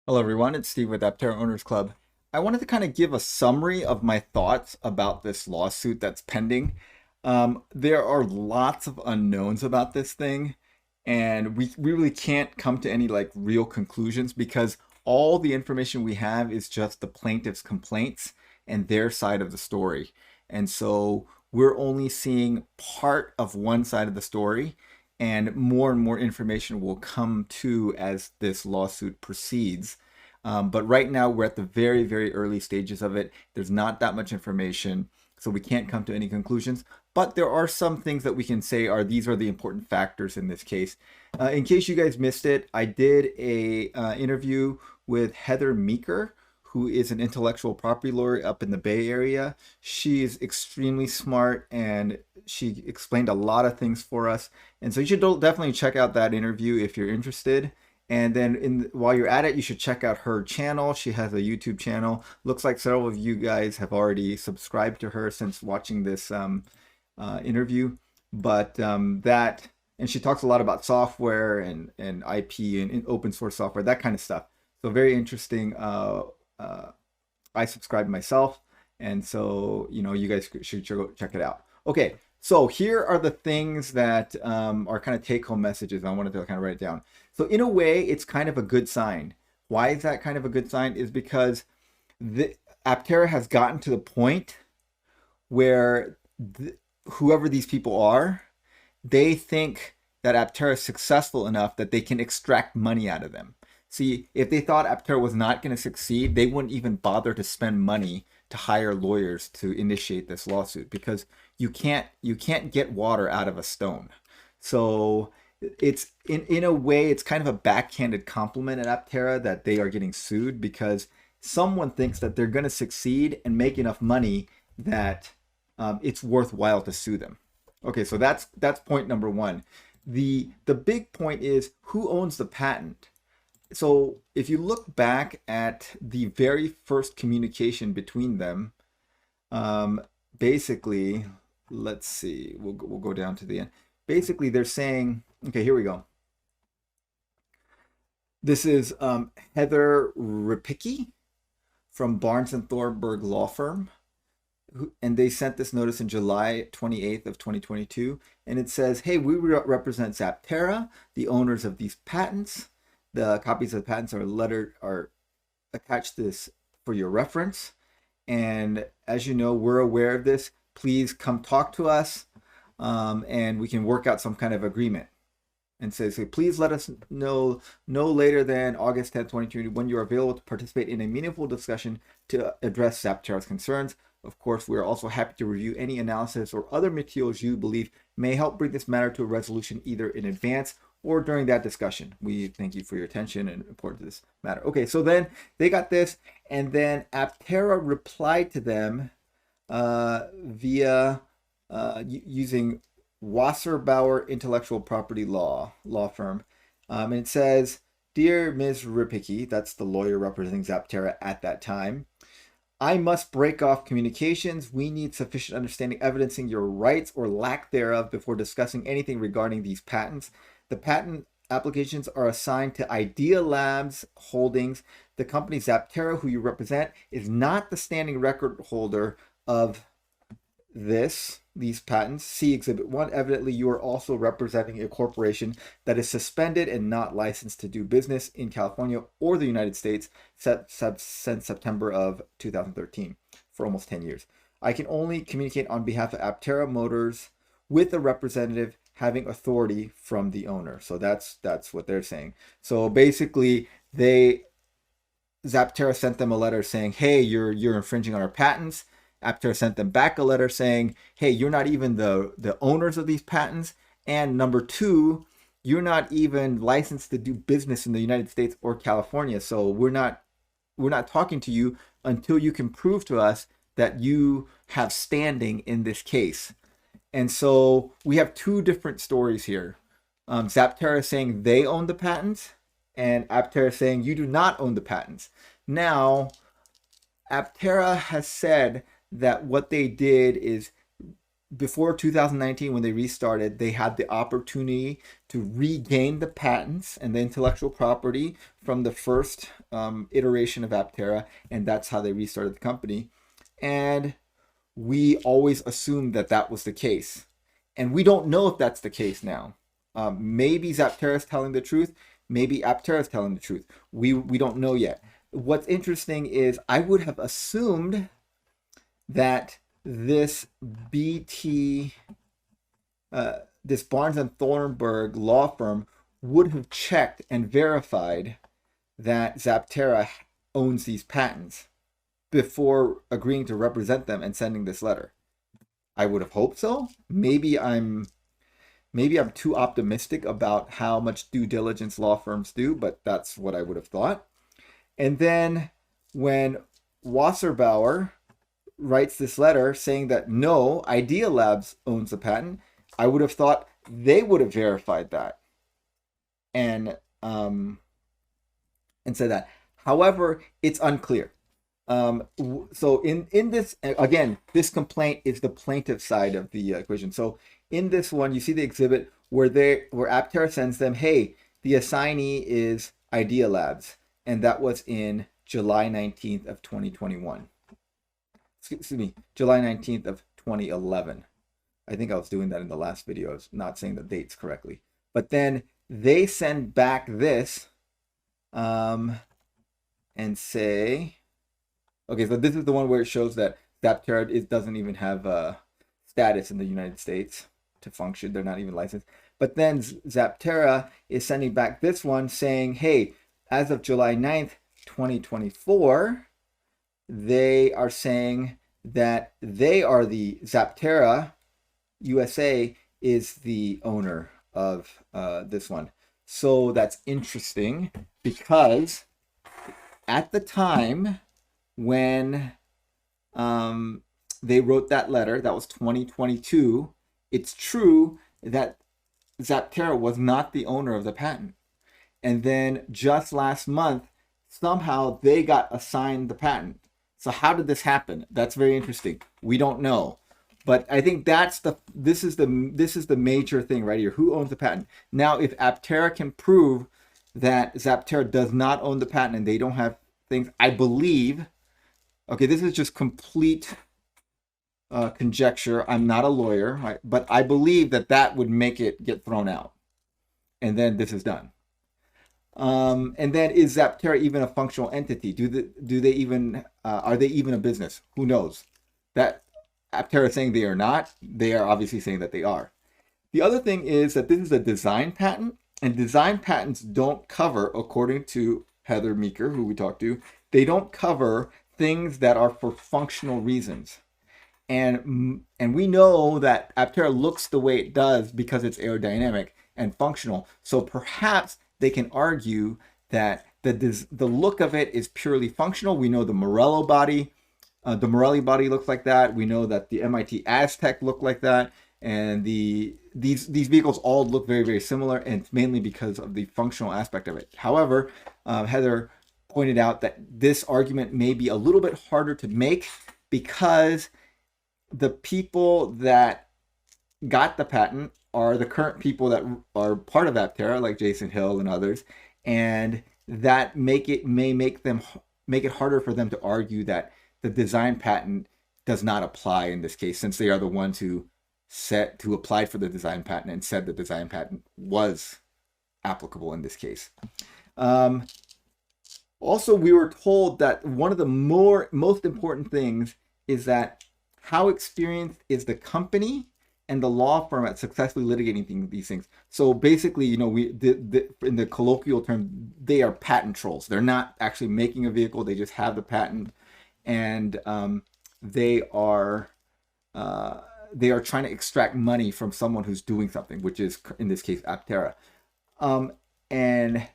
Hello, everyone. It's Steve with Aptera Owners Club. I wanted to kind of give a summary of my thoughts about this lawsuit that's pending. There are lots of unknowns about this thing, and we really can't come to any like real conclusions because all the information we have is just the plaintiff's complaints and their side of the story. And so we're only seeing part of one side of the story, and more information will come to as this lawsuit proceeds. But right now, we're at the very early stages of it. There's not that much information, so we can't come to any conclusions. But there are some things that we can say are these are the important factors in this case. In case you guys missed it, I did a interview with Heather Meeker, who is an intellectual property lawyer up in the Bay Area. She is extremely smart and she explained a lot of things for us. And so you should definitely check out that interview if you're interested. And then while you're at it, you should check out her channel. She has a YouTube channel. Looks like several of you guys have already subscribed to her since watching this interview. But and she talks a lot about software and IP and open source software, that kind of stuff. So very interesting. I subscribe myself, and so you guys should go check it out. Okay, so here are the things that are kind of take-home messages. I wanted to kind of write it down. So in a way, it's kind of a good sign. Why is that kind of a good sign? Is because the Aptera has gotten to the point where whoever these people are, they think that Aptera is successful enough that they can extract money out of them. See, if they thought Aptera was not going to succeed, they wouldn't even bother to spend money to hire lawyers to initiate this lawsuit because you can't get water out of a stone. So it's in a way it's kind of a backhanded compliment at Aptera that they are getting sued because someone thinks that they're going to succeed and make enough money that it's worthwhile to sue them. Okay, so that's point number one. The big point is who owns the patent. So if you look back at the very first communication between them, basically, let's see, we'll go down to the end. Basically, they're saying, okay, here we go. This is Heather Ripicki from Barnes and Thornburg Law Firm, and they sent this notice in July 28th of 2022, and it says, hey, we represent Zaptera, the owners of these patents. The copies of the patents are attached to this for your reference. And as you know, we're aware of this. Please come talk to us, and we can work out some kind of agreement. And says, so please let us know no later than August 10th, 2020, when you're available to participate in a meaningful discussion to address Zaptera's concerns. Of course, we are also happy to review any analysis or other materials you believe may help bring this matter to a resolution either in advance or during that discussion. We thank you for your attention and importance to this matter. Okay, so then they got this, and then Aptera replied to them via using Wasserbauer Intellectual Property Law Firm. And it says, Dear Ms. Ripicki, that's the lawyer representing Zaptera at that time, I must break off communications. We need sufficient understanding evidencing your rights or lack thereof before discussing anything regarding these patents. The patent applications are assigned to Idea Labs Holdings. The company Zaptera, who you represent, is not the standing record holder of these patents. See Exhibit 1. Evidently, you are also representing a corporation that is suspended and not licensed to do business in California or the United States since September of 2013, for almost 10 years. I can only communicate on behalf of Aptera Motors with a representative having authority from the owner. So that's what they're saying. So basically, Zaptera sent them a letter saying, hey, you're infringing on our patents. Aptera sent them back a letter saying, hey, you're not even the owners of these patents. And number two, you're not even licensed to do business in the United States or California. So we're not talking to you until you can prove to us that you have standing in this case. And so we have two different stories here. Zaptera is saying they own the patents, and Aptera is saying you do not own the patents. Now, Aptera has said that what they did is before 2019, when they restarted, they had the opportunity to regain the patents and the intellectual property from the first iteration of Aptera, and that's how they restarted the company. And we always assumed that that was the case, and we don't know if that's the case now. Maybe Zaptera is telling the truth. Maybe Aptera is telling the truth. We don't know yet. What's interesting is I would have assumed that this BT, this Barnes and Thornburg law firm would have checked and verified that Zaptera owns these patents before agreeing to represent them and sending this letter. I would have hoped so. Maybe I'm too optimistic about how much due diligence law firms do, but that's what I would have thought. And then when Wasserbauer writes this letter saying that no, Idea Labs owns the patent, I would have thought they would have verified that and said that. However, it's unclear. So in this, again, this complaint is the plaintiff side of the equation. So in this one, you see the exhibit where Aptera sends them, hey, the assignee is Idea Labs, and that was in July 19th of 2021. Excuse me, July 19th of 2011. I think I was doing that in the last video. I was not saying the dates correctly. But then they send back this and say, okay, so this is the one where it shows that Zaptera doesn't even have a status in the United States to function. They're not even licensed. But then Zaptera is sending back this one saying, hey, as of July 9th, 2024, they are saying that they are the Zaptera USA is the owner of this one. So that's interesting because at the time when they wrote that letter, that was 2022, it's true that Zaptera was not the owner of the patent. And then just last month, somehow they got assigned the patent. So how did this happen? That's very interesting. We don't know. But I think this is the major thing right here. Who owns the patent? Now, if Aptera can prove that Zaptera does not own the patent and they don't have things, I believe, okay, this is just complete conjecture. I'm not a lawyer, right? But I believe that would make it get thrown out. And then this is done. And then is Zaptera even a functional entity? Do they even are they even a business? Who knows? That Aptera is saying they are not. They are obviously saying that they are. The other thing is that this is a design patent, and design patents don't cover, according to Heather Meeker, who we talked to, they don't cover things that are for functional reasons. And we know that Aptera looks the way it does because it's aerodynamic and functional. So perhaps they can argue that the look of it is purely functional. We know the Morello body, the Morelli body looks like that. We know that the MIT Aztec look like that. And these vehicles all look very, very similar, and it's mainly because of the functional aspect of it. However, Heather pointed out that this argument may be a little bit harder to make because the people that got the patent are the current people that are part of Aptera, like Jason Hill and others, and that may make it harder for them to argue that the design patent does not apply in this case, since they are the ones who applied for the design patent and said the design patent was applicable in this case. Also, we were told that one of the most important things is that how experienced is the company and the law firm at successfully litigating these things. So basically, in the colloquial term, they are patent trolls. They're not actually making a vehicle; they just have the patent, and they are trying to extract money from someone who's doing something, which is in this case Aptera. And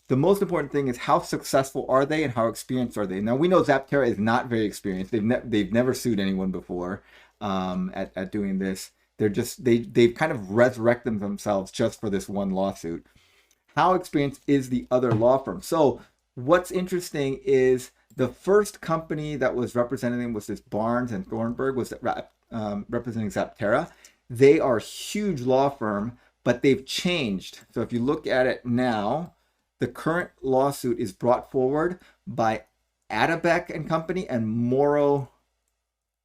the most important thing is how successful are they and how experienced are they? Now we know Zaptera is not very experienced. They've never sued anyone before at doing this. They've kind of resurrected themselves just for this one lawsuit. How experienced is the other law firm? So what's interesting is the first company that was representing them was this Barnes and Thornburg, was representing Zaptera. They are a huge law firm, but they've changed. So if you look at it now, the current lawsuit is brought forward by Adabek and Company and Morrow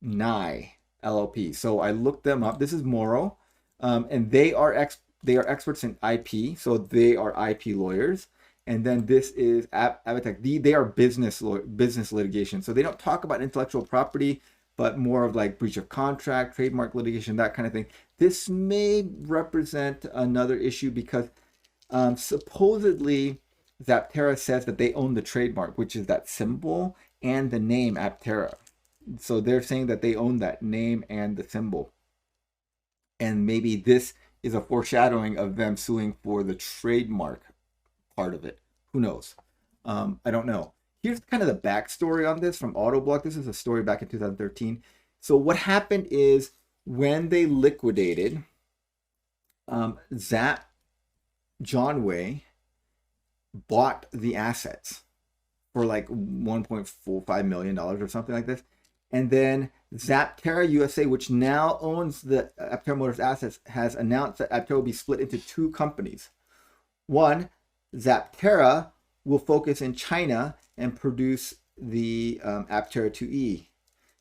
Nye LLP. So I looked them up. This is Morrow, and they are experts in IP. So they are IP lawyers. And then this is Abatech. They are business litigation. So they don't talk about intellectual property, but more of like breach of contract, trademark litigation, that kind of thing. This may represent another issue because supposedly Zaptera says that they own the trademark, which is that symbol and the name Aptera. So they're saying that they own that name and the symbol. And maybe this is a foreshadowing of them suing for the trademark part of it. Who knows? I don't know. Here's kind of the backstory on this from Autoblock. This is a story back in 2013. So what happened is when they liquidated, Zap Johnway bought the assets for like $1.45 million or something like this. And then Zaptera USA, which now owns the Aptera Motors assets, has announced that Aptera will be split into two companies. One, Zaptera, will focus in China and produce the Aptera 2E.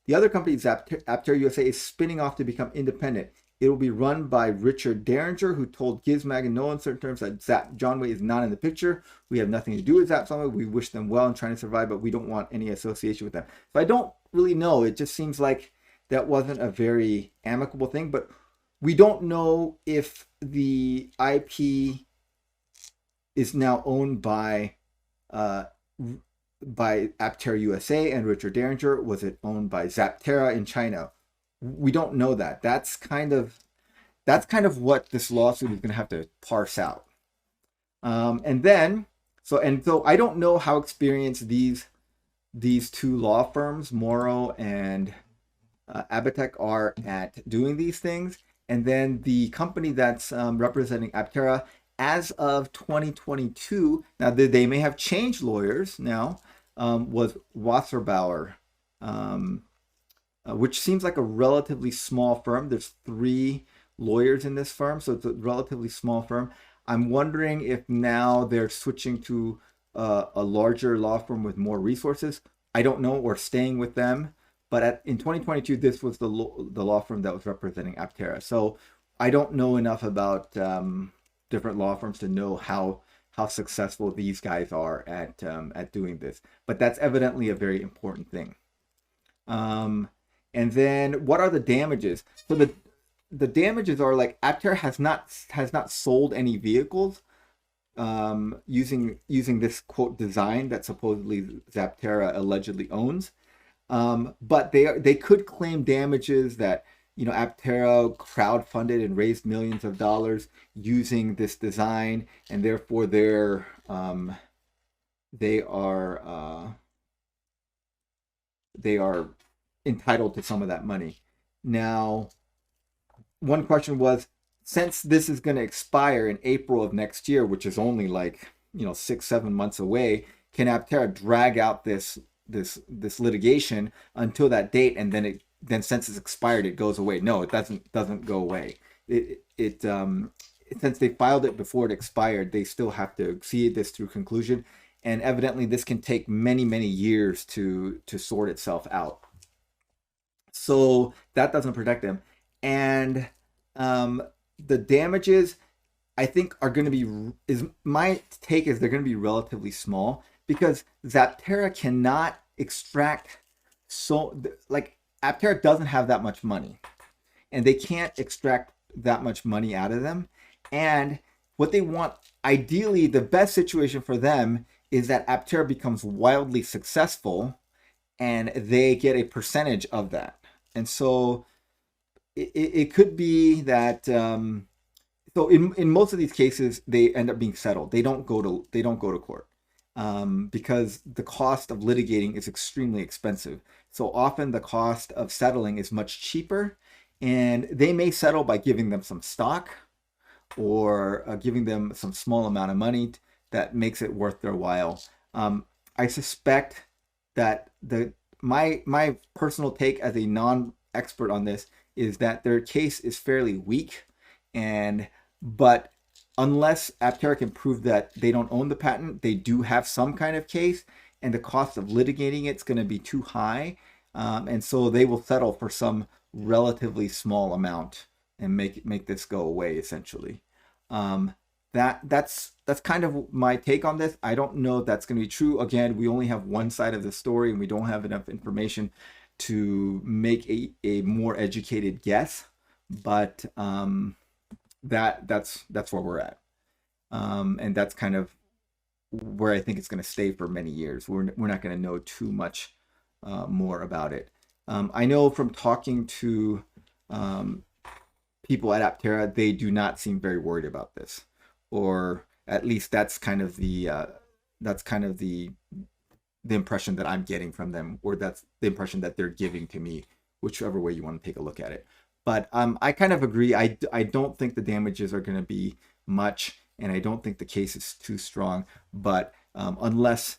The other company, Aptera USA, is spinning off to become independent. It will be run by Richard Derringer, who told Gizmag in no uncertain terms that Zap Johnway is not in the picture. We have nothing to do with Zap Johnway. We wish them well in trying to survive, but we don't want any association with them. So I don't really know. It just seems like that wasn't a very amicable thing, but we don't know if the IP is now owned by Aptera USA and Richard Derringer. Was it owned by Zaptera in China? We don't know that. That's kind of what this lawsuit is going to have to parse out. So I don't know how experienced these two law firms, Morrow and Abatech, are at doing these things. And then the company that's representing Aptera as of 2022, now they may have changed lawyers now, was Wasserbauer, which seems like a relatively small firm. There's 3 lawyers in this firm, so it's a relatively small firm. I'm wondering if now they're switching to a larger law firm with more resources. I don't know, or staying with them. But in 2022, this was the law firm that was representing Aptera. So I don't know enough about different law firms to know how successful these guys are at doing this. But that's evidently a very important thing. And then what are the damages? So the damages are like Aptera has not sold any vehicles using this quote design that supposedly Zaptera allegedly owns. But they could claim damages that, you know, Aptera crowdfunded and raised millions of dollars using this design, and therefore they are entitled to some of that money. Now, one question was, since this is going to expire in April of next year, which is only like, you know, 6-7 months away, can Aptera drag out this litigation until that date, and then since it's expired, it goes away? No, it doesn't go away. Since they filed it before it expired, they still have to see this through conclusion, and evidently this can take many years to sort itself out. So that doesn't protect them, and the damages, I think, are going to be, my take is they're going to be relatively small, because Zaptera cannot extract, like Aptera doesn't have that much money, and they can't extract that much money out of them. And what they want, ideally, the best situation for them is that Aptera becomes wildly successful and they get a percentage of that. And so it could be that so in most of these cases they end up being settled. They don't go to court. Because the cost of litigating is extremely expensive. So often the cost of settling is much cheaper, and they may settle by giving them some stock or giving them some small amount of money that makes it worth their while. I suspect that my personal take as a non-expert on this is that their case is fairly weak, and but unless Aptera can prove that they don't own the patent, they do have some kind of case, and the cost of litigating it's going to be too high, and so they will settle for some relatively small amount and make this go away essentially. Um, that's kind of my take on this. I don't know if that's going to be true. Again, we only have one side of the story, and we don't have enough information to make a more educated guess. But that's where we're at, and that's kind of where I think it's going to stay for many years. We're not going to know too much more about it. I know from talking to um, people at Aptera, they do not seem very worried about this, or at least that's kind of the impression that I'm getting from them, or that's the impression that they're giving to me, whichever way you want to take a look at it. But I kind of agree. I don't think the damages are going to be much, and I don't think the case is too strong. But unless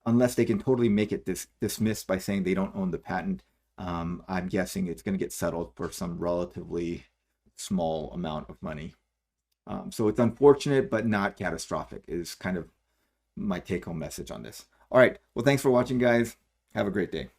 they can totally make it dismissed by saying they don't own the patent, I'm guessing it's going to get settled for some relatively small amount of money. So it's unfortunate, but not catastrophic, is kind of my take home message on this. All right. Well, thanks for watching, guys. Have a great day.